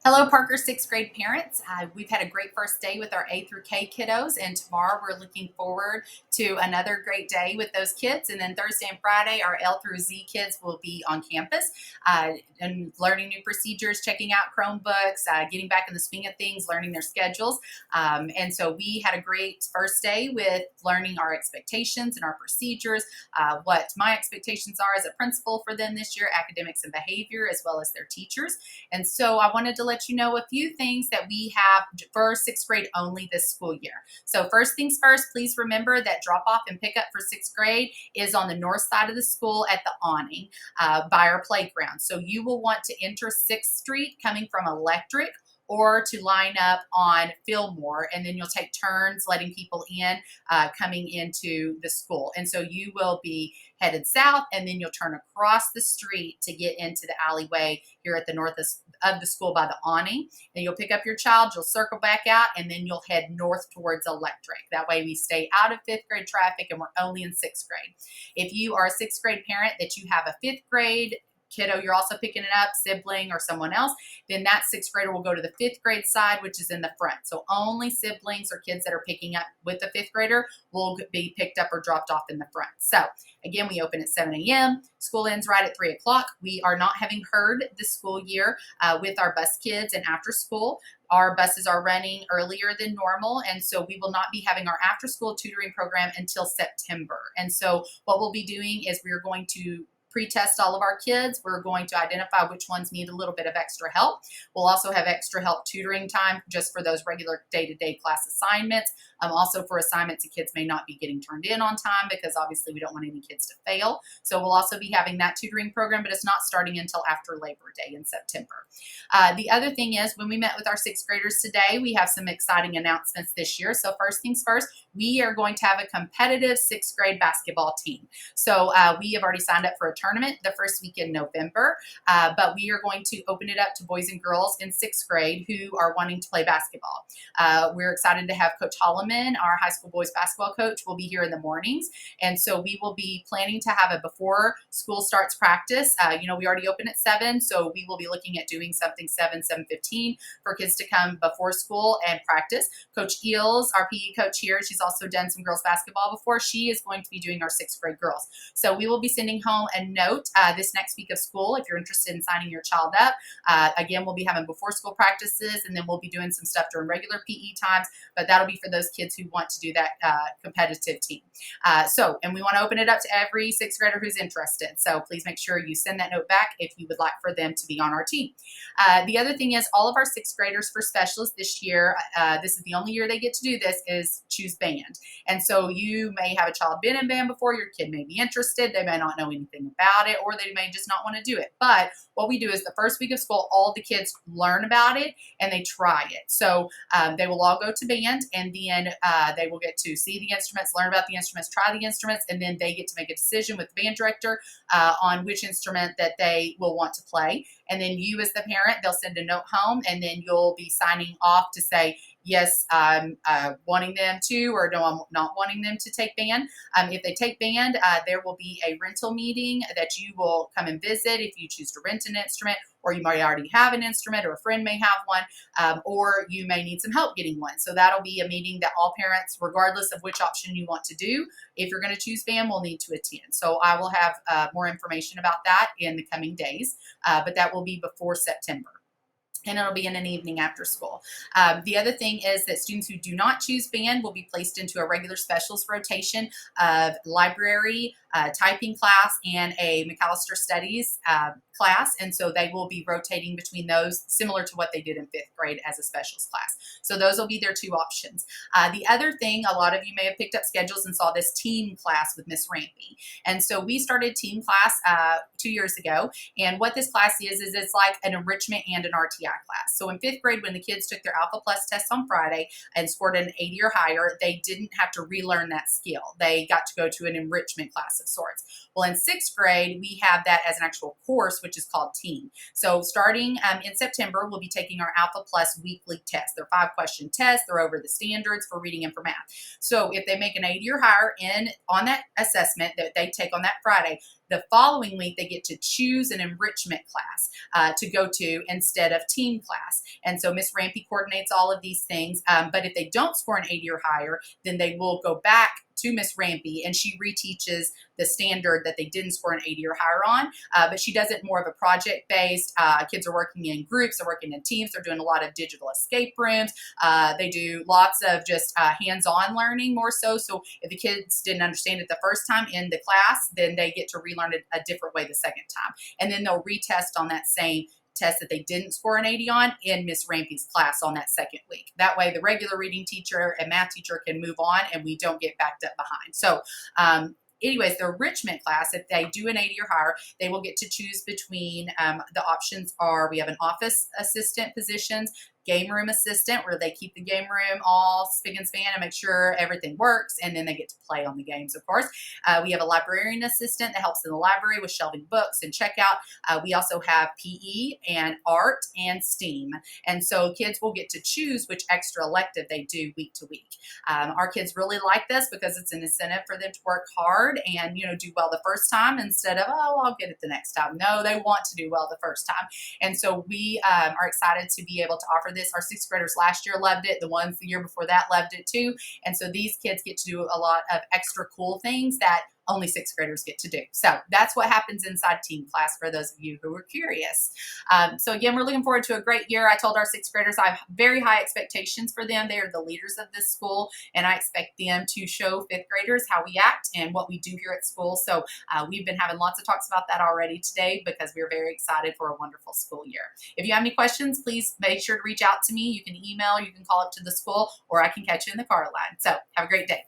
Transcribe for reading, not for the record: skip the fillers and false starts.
Hello, Parker sixth grade parents. We've had a great first day with our A through K kiddos, and tomorrow we're looking forward to another great day with those kids. And then Thursday and Friday, our L through Z kids will be on campus and learning new procedures, checking out Chromebooks, getting back in the swing of things, learning their schedules. And so we had a great first day with learning our expectations and our procedures, what my expectations are as a principal for them this year, academics and behavior, as well as their teachers. And so I wanted to let you know a few things that we have for sixth grade only this school year. So first things first, please remember that drop off and pick up for sixth grade is on the north side of the school at the awning by our playground. So you will want to enter 6th Street coming from Electric or to line up on Fillmore, and then you'll take turns letting people in coming into the school. And so you will be headed south, and then you'll turn across the street to get into the alleyway here at the north of the school by the awning. Then you'll pick up your child, you'll circle back out, and then you'll head north towards Electric. That way we stay out of 5th grade traffic and we're only in 6th grade. If you are a 6th grade parent that you have a 5th grade kiddo you're also picking it up, sibling or someone else, then that 6th grader will go to the 5th grade side, which is in the front. So only siblings or kids that are picking up with the 5th grader will be picked up or dropped off in the front. So again, we open at 7 a.m. School ends right at 3 o'clock. We are not having heard this school year with our bus kids and after school. Our buses are running earlier than normal, and so we will not be having our after school tutoring program until September. And so what we'll be doing is we're going to pre-test all of our kids. We're going to identify which ones need a little bit of extra help. We'll also have extra help tutoring time just for those regular day-to-day class assignments. Also for assignments that kids may not be getting turned in on time, because obviously we don't want any kids to fail. So we'll also be having that tutoring program, but it's not starting until after Labor Day in September. The other thing is, when we met with our 6th graders today, we have some exciting announcements this year. So first things first, we are going to have a competitive 6th grade basketball team. So we have already signed up for a tournament the first week in November, but we are going to open it up to boys and girls in 6th grade who are wanting to play basketball. We're excited to have Coach Holloman, our high school boys basketball coach, will be here in the mornings. And so we will be planning to have a before school starts practice. We already open at 7, so we will be looking at doing something 7:15 for kids to come before school and practice. Coach Eels, our PE coach here, she's also done some girls basketball before. She is going to be doing our 6th grade girls. So we will be sending home a note this next week of school if you're interested in signing your child up. Again, we'll be having before school practices, and then we'll be doing some stuff during regular PE times, but that'll be for those kids who want to do that competitive team. And we want to open it up to every 6th grader who's interested. So please make sure you send that note back if you would like for them to be on our team. The other thing is, all of our 6th graders for specialists this year, this is the only year they get to do this, is choose band. And so you may have a child been in band before, your kid may be interested, they may not know anything about it, or they may just not want to do it. But what we do is the first week of school, all the kids learn about it and they try it. So they will all go to band, and then they will get to see the instruments, learn about the instruments, try the instruments, and then they get to make a decision with the band director on which instrument that they will want to play. And then you, as the parent, they'll send a note home, and then you'll be signing off to say, yes, I'm wanting them to, or no, I'm not wanting them to take band. If they take band, there will be a rental meeting that you will come and visit if you choose to rent an instrument, or you might already have an instrument, or a friend may have one, or you may need some help getting one. So that'll be a meeting that all parents, regardless of which option you want to do, if you're going to choose band, will need to attend. So I will have more information about that in the coming days, but that will be before September. And it'll be in an evening after school. The other thing is that students who do not choose band will be placed into a regular specialist rotation of library, typing class, and a McAllister Studies class. And so they will be rotating between those, similar to what they did in 5th grade as a specialist class. So those will be their 2 options. The other thing, a lot of you may have picked up schedules and saw this team class with Miss Rampy. And so we started team class 2 years ago. And what this class is it's like an enrichment and an RTI class. So in 5th grade, when the kids took their Alpha Plus test on Friday and scored an 80 or higher, they didn't have to relearn that skill. They got to go to an enrichment class of sorts. Well, in 6th grade, we have that as an actual course, which is called Team. So starting in September, we'll be taking our Alpha Plus weekly test. They're 5-question tests. They're over the standards for reading and for math. So if they make an 80 or higher on that assessment that they take on that Friday, The following week, they get to choose an enrichment class to go to instead of team class. And so Miss Rampy coordinates all of these things. But if they don't score an 80 or higher, then they will go back to Miss Rampy, and she reteaches the standard that they didn't score an 80 or higher on. But she does it more of a project-based. Kids are working in groups, they're working in teams, they're doing a lot of digital escape rooms. They do lots of just hands-on learning more so. So if the kids didn't understand it the first time in the class, then they get to relearn it a different way the second time. And then they'll retest on that same test that they didn't score an 80 on in Miss Rampy's class on that second week. That way the regular reading teacher and math teacher can move on and we don't get backed up behind. So anyways, the enrichment class, if they do an 80 or higher, they will get to choose between, the options are, we have an office assistant positions, game room assistant, where they keep the game room all spick and span and make sure everything works, and then they get to play on the games, of course. We have a librarian assistant that helps in the library with shelving books and checkout. We also have PE and art and STEAM. And so kids will get to choose which extra elective they do week to week. Our kids really like this because it's an incentive for them to work hard and, do well the first time instead of, oh, I'll get it the next time. No, they want to do well the first time. And so we are excited to be able to offer this. Our sixth graders last year loved it. The ones the year before that loved it too. And so these kids get to do a lot of extra cool things that only sixth graders get to do. So that's what happens inside team class for those of you who are curious. So again, we're looking forward to a great year. I told our sixth graders I have very high expectations for them. They are the leaders of this school, and I expect them to show fifth graders how we act and what we do here at school. So we've been having lots of talks about that already today because we're very excited for a wonderful school year. If you have any questions, please make sure to reach out to me. You can email, you can call up to the school, or I can catch you in the car line. So have a great day.